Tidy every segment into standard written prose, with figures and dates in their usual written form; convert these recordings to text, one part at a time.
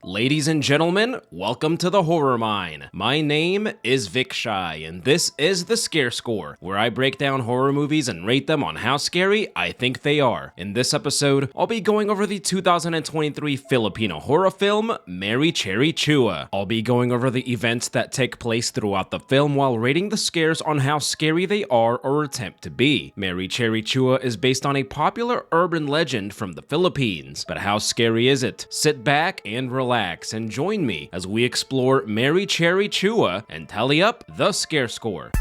Ladies and gentlemen, welcome to the Horror Mine. My name is Vic Shy, and this is the Scare Score, where I break down horror movies and rate them on how scary I think they are. In this episode, I'll be going over the 2023 Filipino horror film, Mary Cherry CHUA. I'll be going over the events that take place throughout the film while rating the scares on how scary they are or attempt to be. Mary Cherry CHUA is based on a popular urban legend from the Philippines, but how scary is it? Sit back and relax and join me as we explore Mary Cherry CHUA and tally up the scare score.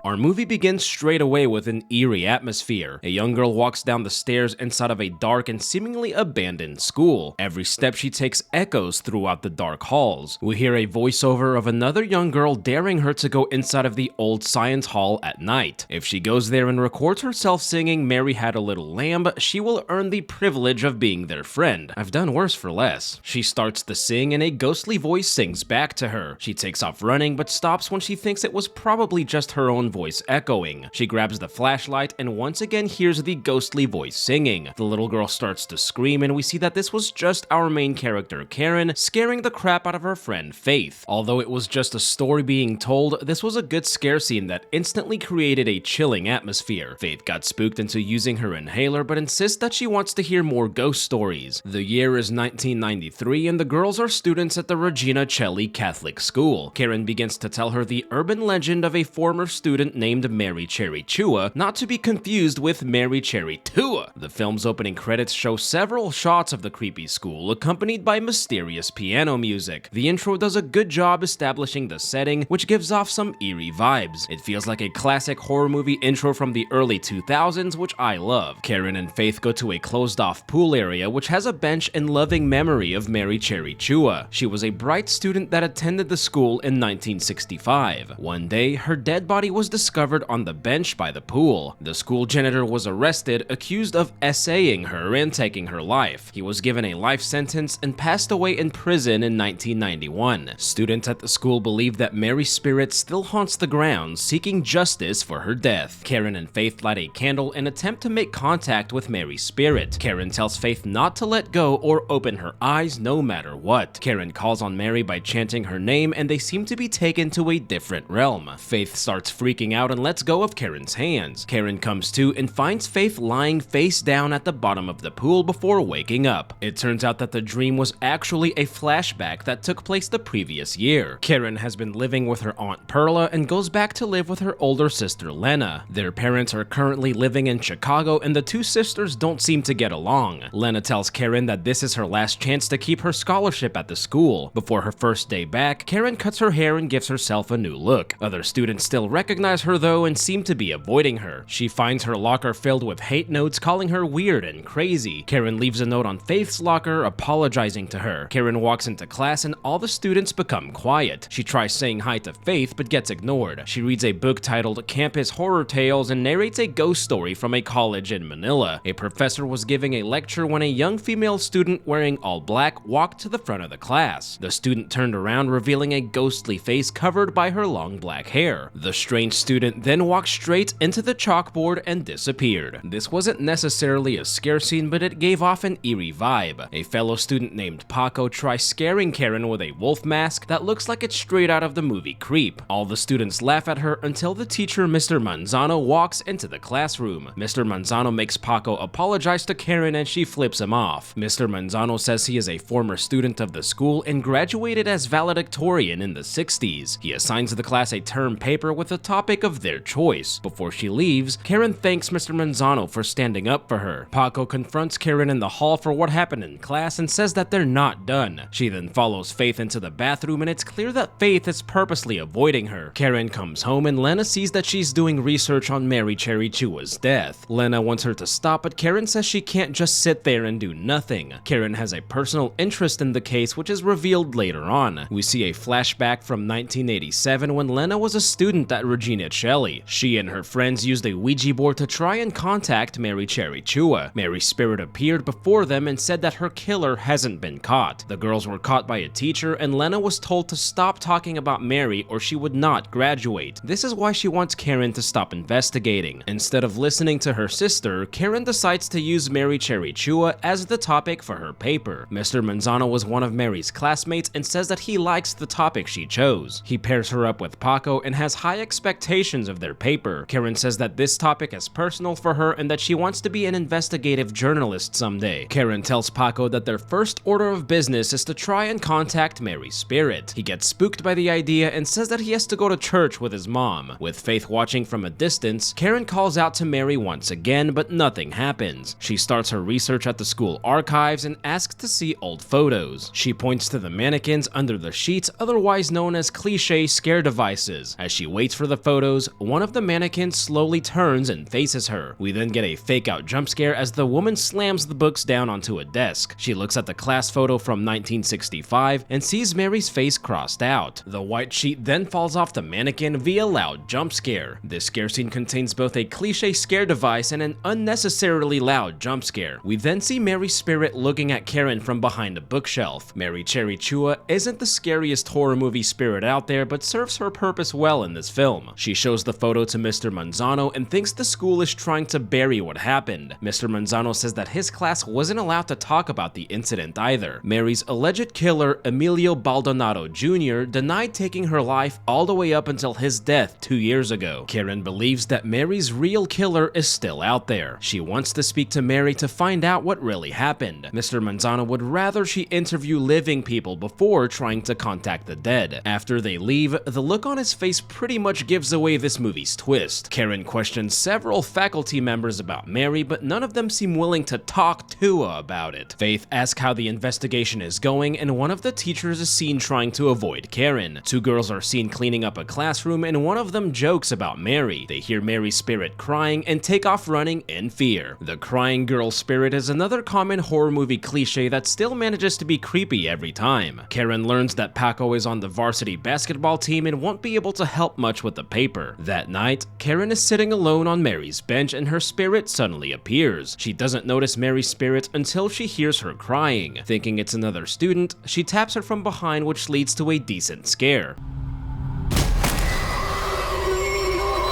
Our movie begins straight away with an eerie atmosphere. A young girl walks down the stairs inside of a dark and seemingly abandoned school. Every step she takes echoes throughout the dark halls. We hear a voiceover of another young girl daring her to go inside of the old science hall at night. If she goes there and records herself singing "Mary Had a Little Lamb," she will earn the privilege of being their friend. I've done worse for less. She starts to sing and a ghostly voice sings back to her. She takes off running but stops when she thinks it was probably just her own voice echoing. She grabs the flashlight and once again hears the ghostly voice singing. The little girl starts to scream and we see that this was just our main character Karen scaring the crap out of her friend Faith. Although it was just a story being told, this was a good scare scene that instantly created a chilling atmosphere. Faith got spooked into using her inhaler but insists that she wants to hear more ghost stories. The year is 1993 and the girls are students at the Regina Celli Catholic School. Karen begins to tell her the urban legend of a former student named Mary Cherry CHUA, not to be confused with Mary Cherry CHUA. The film's opening credits show several shots of the creepy school accompanied by mysterious piano music. The intro does a good job establishing the setting, which gives off some eerie vibes. It feels like a classic horror movie intro from the early 2000s, which I love. Karen and Faith go to a closed-off pool area which has a bench in loving memory of Mary Cherry CHUA. She was a bright student that attended the school in 1965. One day, her dead body was discovered on the bench by the pool. The school janitor was arrested, accused of essaying her and taking her life. He was given a life sentence and passed away in prison in 1991. Students at the school believe that Mary's spirit still haunts the grounds, seeking justice for her death. Karen and Faith light a candle and attempt to make contact with Mary's spirit. Karen tells Faith not to let go or open her eyes no matter what. Karen calls on Mary by chanting her name and they seem to be taken to a different realm. Faith starts freaking out and lets go of Karen's hands. Karen comes to and finds Faith lying face down at the bottom of the pool before waking up. It turns out that the dream was actually a flashback that took place the previous year. Karen has been living with her aunt Perla and goes back to live with her older sister Lena. Their parents are currently living in Chicago and the two sisters don't seem to get along. Lena tells Karen that this is her last chance to keep her scholarship at the school. Before her first day back, Karen cuts her hair and gives herself a new look. Other students still recognize her though and seem to be avoiding her. She finds her locker filled with hate notes calling her weird and crazy. Karen leaves a note on Faith's locker apologizing to her. Karen walks into class and all the students become quiet. She tries saying hi to Faith but gets ignored. She reads a book titled Campus Horror Tales and narrates a ghost story from a college in Manila. A professor was giving a lecture when a young female student wearing all black walked to the front of the class. The student turned around revealing a ghostly face covered by her long black hair. The strange student then walked straight into the chalkboard and disappeared. This wasn't necessarily a scare scene, but it gave off an eerie vibe. A fellow student named Paco tries scaring Karen with a wolf mask that looks like it's straight out of the movie Creep. All the students laugh at her until the teacher, Mr. Manzano, walks into the classroom. Mr. Manzano makes Paco apologize to Karen and she flips him off. Mr. Manzano says he is a former student of the school and graduated as valedictorian in the 60s. He assigns the class a term paper with a topic of their choice. Before she leaves, Karen thanks Mr. Manzano for standing up for her. Paco confronts Karen in the hall for what happened in class and says that they're not done. She then follows Faith into the bathroom and it's clear that Faith is purposely avoiding her. Karen comes home and Lena sees that she's doing research on Mary Cherry CHUA's death. Lena wants her to stop, but Karen says she can't just sit there and do nothing. Karen has a personal interest in the case, which is revealed later on. We see a flashback from 1987 when Lena was a student at Regina teenage Shelley. She and her friends used a Ouija board to try and contact Mary Cherry CHUA. Mary's spirit appeared before them and said that her killer hasn't been caught. The girls were caught by a teacher, and Lena was told to stop talking about Mary or she would not graduate. This is why she wants Karen to stop investigating. Instead of listening to her sister, Karen decides to use Mary Cherry CHUA as the topic for her paper. Mr. Manzano was one of Mary's classmates and says that he likes the topic she chose. He pairs her up with Paco and has high expectations of their paper. Karen says that this topic is personal for her and that she wants to be an investigative journalist someday. Karen tells Paco that their first order of business is to try and contact Mary's spirit. He gets spooked by the idea and says that he has to go to church with his mom. With Faith watching from a distance, Karen calls out to Mary once again, but nothing happens. She starts her research at the school archives and asks to see old photos. She points to the mannequins under the sheets, otherwise known as cliché scare devices. As she waits for the photos, one of the mannequins slowly turns and faces her. We then get a fake-out jump scare as the woman slams the books down onto a desk. She looks at the class photo from 1965 and sees Mary's face crossed out. The white sheet then falls off the mannequin via loud jump scare. This scare scene contains both a cliché scare device and an unnecessarily loud jump scare. We then see Mary's spirit looking at Karen from behind a bookshelf. Mary Cherry CHUA isn't the scariest horror movie spirit out there, but serves her purpose well in this film. She shows the photo to Mr. Manzano and thinks the school is trying to bury what happened. Mr. Manzano says that his class wasn't allowed to talk about the incident either. Mary's alleged killer, Emilio Baldonado Jr., denied taking her life all the way up until his death 2 years ago. Karen believes that Mary's real killer is still out there. She wants to speak to Mary to find out what really happened. Mr. Manzano would rather she interview living people before trying to contact the dead. After they leave, the look on his face pretty much gives away this movie's twist. Karen questions several faculty members about Mary, but none of them seem willing to talk to her about it. Faith asks how the investigation is going, and one of the teachers is seen trying to avoid Karen. Two girls are seen cleaning up a classroom, and one of them jokes about Mary. They hear Mary's spirit crying and take off running in fear. The crying girl spirit is another common horror movie cliche that still manages to be creepy every time. Karen learns that Paco is on the varsity basketball team and won't be able to help much with the paper. That night, Karen is sitting alone on Mary's bench and her spirit suddenly appears. She doesn't notice Mary's spirit until she hears her crying. Thinking it's another student, she taps her from behind, which leads to a decent scare.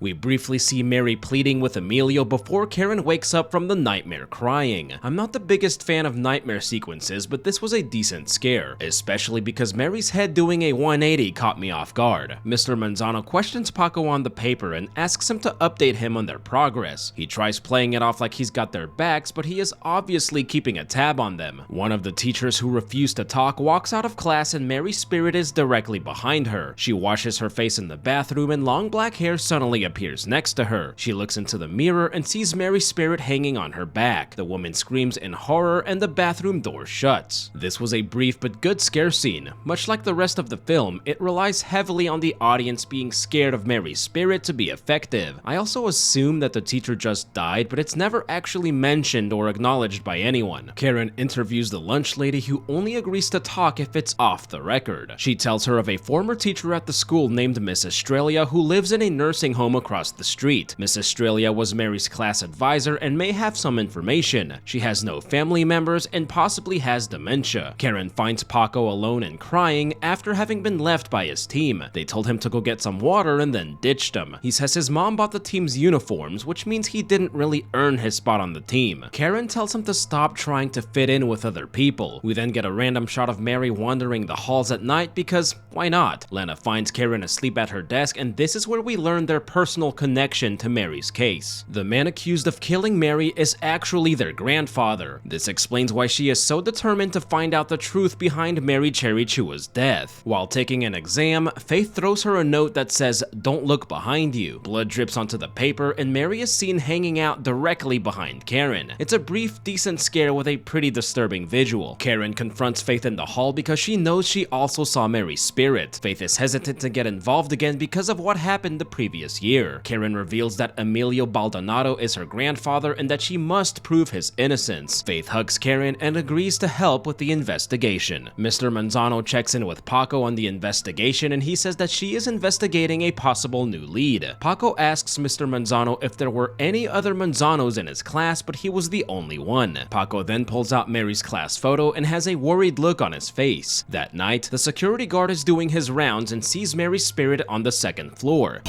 We briefly see Mary pleading with Emilio before Karen wakes up from the nightmare crying. I'm not the biggest fan of nightmare sequences, but this was a decent scare, especially because Mary's head doing a 180 caught me off guard. Mr. Manzano questions Paco on the paper and asks him to update him on their progress. He tries playing it off like he's got their backs, but he is obviously keeping a tab on them. One of the teachers who refused to talk walks out of class and Mary's spirit is directly behind her. She washes her face in the bathroom and long black hair suddenly appears next to her. She looks into the mirror and sees Mary's spirit hanging on her back. The woman screams in horror and the bathroom door shuts. This was a brief but good scare scene. Much like the rest of the film, it relies heavily on the audience being scared of Mary's spirit to be effective. I also assume that the teacher just died, but it's never actually mentioned or acknowledged by anyone. Karen interviews the lunch lady, who only agrees to talk if it's off the record. She tells her of a former teacher at the school named Miss Australia who lives in a nursing home across the street. Miss Australia was Mary's class advisor and may have some information. She has no family members and possibly has dementia. Karen finds Paco alone and crying after having been left by his team. They told him to go get some water and then ditched him. He says his mom bought the team's uniforms, which means he didn't really earn his spot on the team. Karen tells him to stop trying to fit in with other people. We then get a random shot of Mary wandering the halls at night because why not? Lena finds Karen asleep at her desk, and this is where we learn their personal connection to Mary's case. The man accused of killing Mary is actually their grandfather. This explains why she is so determined to find out the truth behind Mary Cherry CHUA's death. While taking an exam, Faith throws her a note that says, "Don't look behind you." Blood drips onto the paper and Mary is seen hanging out directly behind Karen. It's a brief, decent scare with a pretty disturbing visual. Karen confronts Faith in the hall because she knows she also saw Mary's spirit. Faith is hesitant to get involved again because of what happened the previous year. near. Karen reveals that Emilio Baldonado is her grandfather and that she must prove his innocence. Faith hugs Karen and agrees to help with the investigation. Mr. Manzano checks in with Paco on the investigation and he says that she is investigating a possible new lead. Paco asks Mr. Manzano if there were any other Manzanos in his class, but he was the only one. Paco then pulls out Mary's class photo and has a worried look on his face. That night, the security guard is doing his rounds and sees Mary's spirit on the second floor.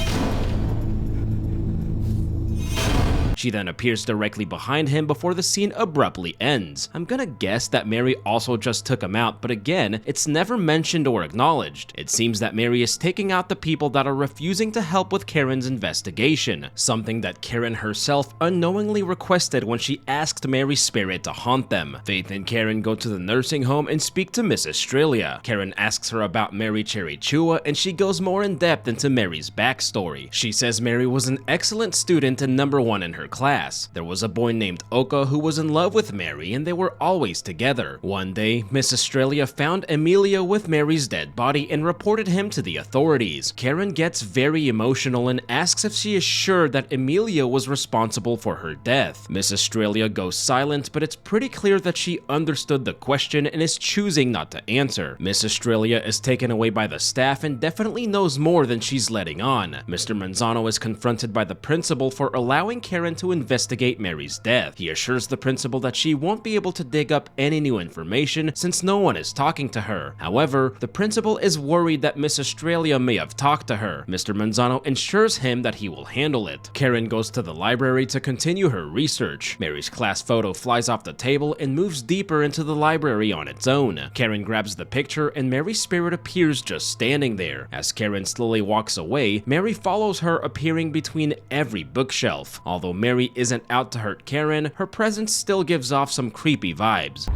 She then appears directly behind him before the scene abruptly ends. I'm gonna guess that Mary also just took him out, but again, it's never mentioned or acknowledged. It seems that Mary is taking out the people that are refusing to help with Karen's investigation, something that Karen herself unknowingly requested when she asked Mary's spirit to haunt them. Faith and Karen go to the nursing home and speak to Miss Australia. Karen asks her about Mary Cherry CHUA and she goes more in depth into Mary's backstory. She says Mary was an excellent student and #1 in her class. There was a boy named Oka who was in love with Mary and they were always together. One day, Miss Australia found Emilio with Mary's dead body and reported him to the authorities. Karen gets very emotional and asks if she is sure that Emilio was responsible for her death. Miss Australia goes silent, but it's pretty clear that she understood the question and is choosing not to answer. Miss Australia is taken away by the staff and definitely knows more than she's letting on. Mr. Manzano is confronted by the principal for allowing Karen to investigate Mary's death. He assures the principal that she won't be able to dig up any new information since no one is talking to her. However, the principal is worried that Miss Australia may have talked to her. Mr. Manzano assures him that he will handle it. Karen goes to the library to continue her research. Mary's class photo flies off the table and moves deeper into the library on its own. Karen grabs the picture and Mary's spirit appears just standing there. As Karen slowly walks away, Mary follows her, appearing between every bookshelf. Although Mary isn't out to hurt Karen, her presence still gives off some creepy vibes.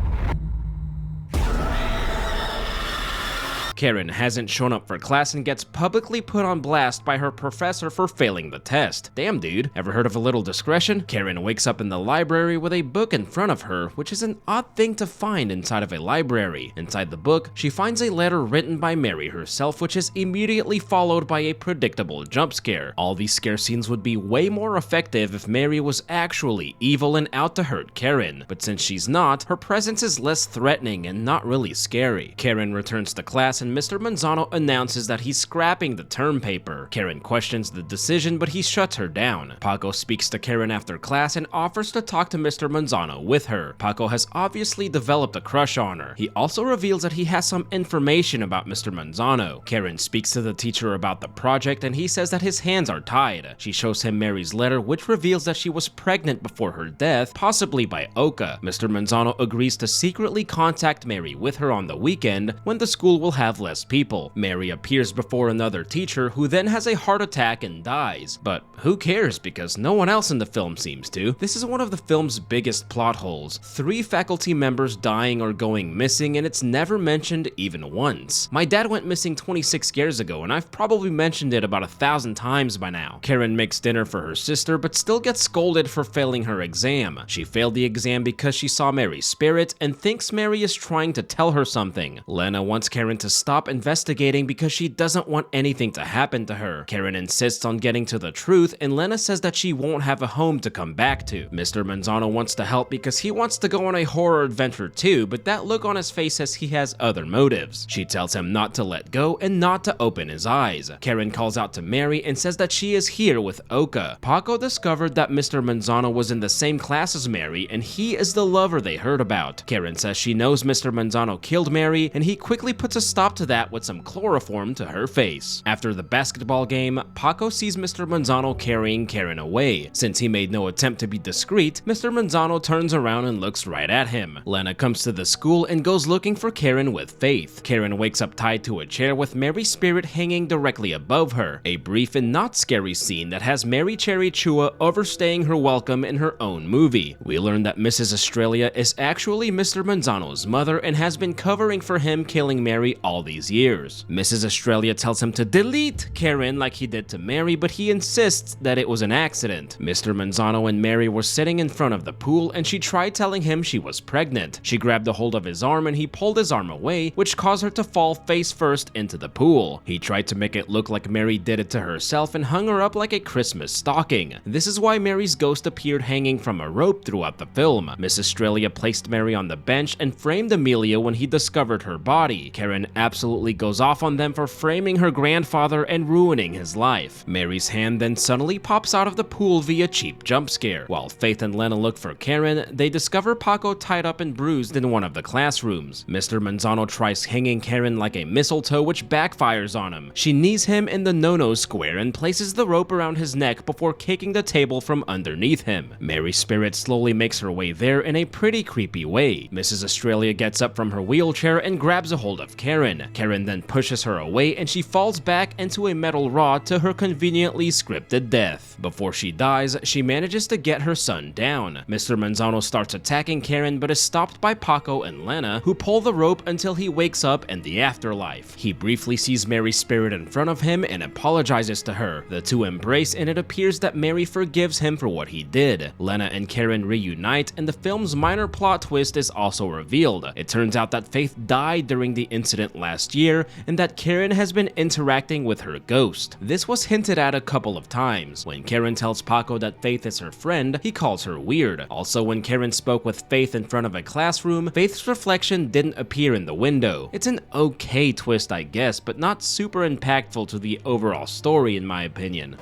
Karen hasn't shown up for class and gets publicly put on blast by her professor for failing the test. Damn dude, ever heard of a little discretion? Karen wakes up in the library with a book in front of her, which is an odd thing to find inside of a library. Inside the book, she finds a letter written by Mary herself, which is immediately followed by a predictable jump scare. All these scare scenes would be way more effective if Mary was actually evil and out to hurt Karen, but since she's not, her presence is less threatening and not really scary. Karen returns to class and Mr. Manzano announces that he's scrapping the term paper. Karen questions the decision, but he shuts her down. Paco speaks to Karen after class and offers to talk to Mr. Manzano with her. Paco has obviously developed a crush on her. He also reveals that he has some information about Mr. Manzano. Karen speaks to the teacher about the project and he says that his hands are tied. She shows him Mary's letter, which reveals that she was pregnant before her death, possibly by Oka. Mr. Manzano agrees to secretly contact Mary with her on the weekend when the school will have less people. Mary appears before another teacher who then has a heart attack and dies. But who cares, because no one else in the film seems to. This is one of the film's biggest plot holes. 3 faculty members dying or going missing and it's never mentioned even once. My dad went missing 26 years ago and I've probably mentioned it about 1,000 times by now. Karen makes dinner for her sister but still gets scolded for failing her exam. She failed the exam because she saw Mary's spirit and thinks Mary is trying to tell her something. Lena wants Karen to stop investigating because she doesn't want anything to happen to her. Karen insists on getting to the truth and Lena says that she won't have a home to come back to. Mr. Manzano wants to help because he wants to go on a horror adventure too, but that look on his face says he has other motives. She tells him not to let go and not to open his eyes. Karen calls out to Mary and says that she is here with Oka. Paco discovered that Mr. Manzano was in the same class as Mary and he is the lover they heard about. Karen says she knows Mr. Manzano killed Mary and he quickly puts a stop to that with some chloroform to her face. After the basketball game, Paco sees Mr. Manzano carrying Karen away. Since he made no attempt to be discreet, Mr. Manzano turns around and looks right at him. Lena comes to the school and goes looking for Karen with Faith. Karen wakes up tied to a chair with Mary's spirit hanging directly above her. A brief and not scary scene that has Mary Cherry CHUA overstaying her welcome in her own movie. We learn that Mrs. Australia is actually Mr. Manzano's mother and has been covering for him killing Mary all these years. Mrs. Australia tells him to delete Karen like he did to Mary, but he insists that it was an accident. Mr. Manzano and Mary were sitting in front of the pool and she tried telling him she was pregnant. She grabbed a hold of his arm and he pulled his arm away, which caused her to fall face first into the pool. He tried to make it look like Mary did it to herself and hung her up like a Christmas stocking. This is why Mary's ghost appeared hanging from a rope throughout the film. Miss Australia placed Mary on the bench and framed Amelia when he discovered her body. Karen absolutely goes off on them for framing her grandfather and ruining his life. Mary's hand then suddenly pops out of the pool via cheap jump scare. While Faith and Lena look for Karen, they discover Paco tied up and bruised in one of the classrooms. Mr. Manzano tries hanging Karen like a mistletoe, which backfires on him. She knees him in the no-no square and places the rope around his neck before kicking the table from underneath him. Mary's spirit slowly makes her way there in a pretty creepy way. Mrs. Australia gets up from her wheelchair and grabs a hold of Karen. Karen then pushes her away and she falls back into a metal rod to her conveniently scripted death. Before she dies, she manages to get her son down. Mr. Manzano starts attacking Karen but is stopped by Paco and Lena, who pull the rope until he wakes up in the afterlife. He briefly sees Mary's spirit in front of him and apologizes to her. The two embrace and it appears that Mary forgives him for what he did. Lena and Karen reunite and the film's minor plot twist is also revealed. It turns out that Faith died during the incident last year and that Karen has been interacting with her ghost. This was hinted at a couple of times. When Karen tells Paco that Faith is her friend, he calls her weird. Also, when Karen spoke with Faith in front of a classroom, Faith's reflection didn't appear in the window. It's an okay twist, I guess, but not super impactful to the overall story in my opinion.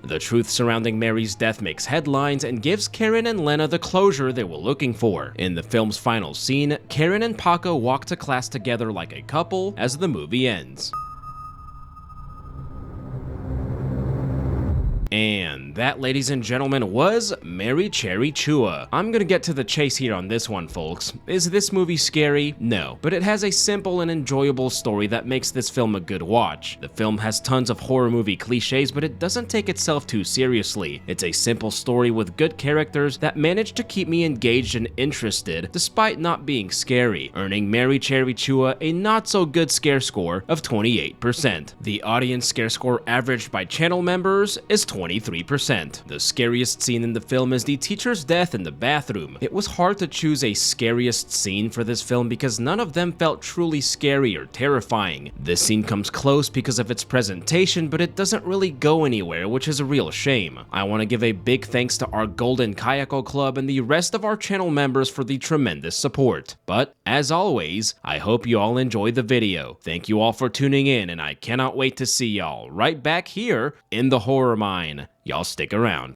The truth surrounding Mary's death makes headlines and gives Karen and Lena the closure they were looking for. In the film's final scene, Karen and Paco walk to class together like a couple as the movie ends. And that, ladies and gentlemen, was Mary Cherry CHUA. I'm gonna get to the chase here on this one, folks. Is this movie scary? No, but it has a simple and enjoyable story that makes this film a good watch. The film has tons of horror movie cliches, but it doesn't take itself too seriously. It's a simple story with good characters that manage to keep me engaged and interested despite not being scary, earning Mary Cherry CHUA a not-so-good scare score of 28%. The audience scare score averaged by channel members is 23%. The scariest scene in the film is the teacher's death in the bathroom. It was hard to choose a scariest scene for this film because none of them felt truly scary or terrifying. This scene comes close because of its presentation, but it doesn't really go anywhere, which is a real shame. I want to give a big thanks to our Golden Kayako Club and the rest of our channel members for the tremendous support. But, as always, I hope you all enjoyed the video. Thank you all for tuning in, and I cannot wait to see y'all right back here in the Horror Mine. Y'all stick around.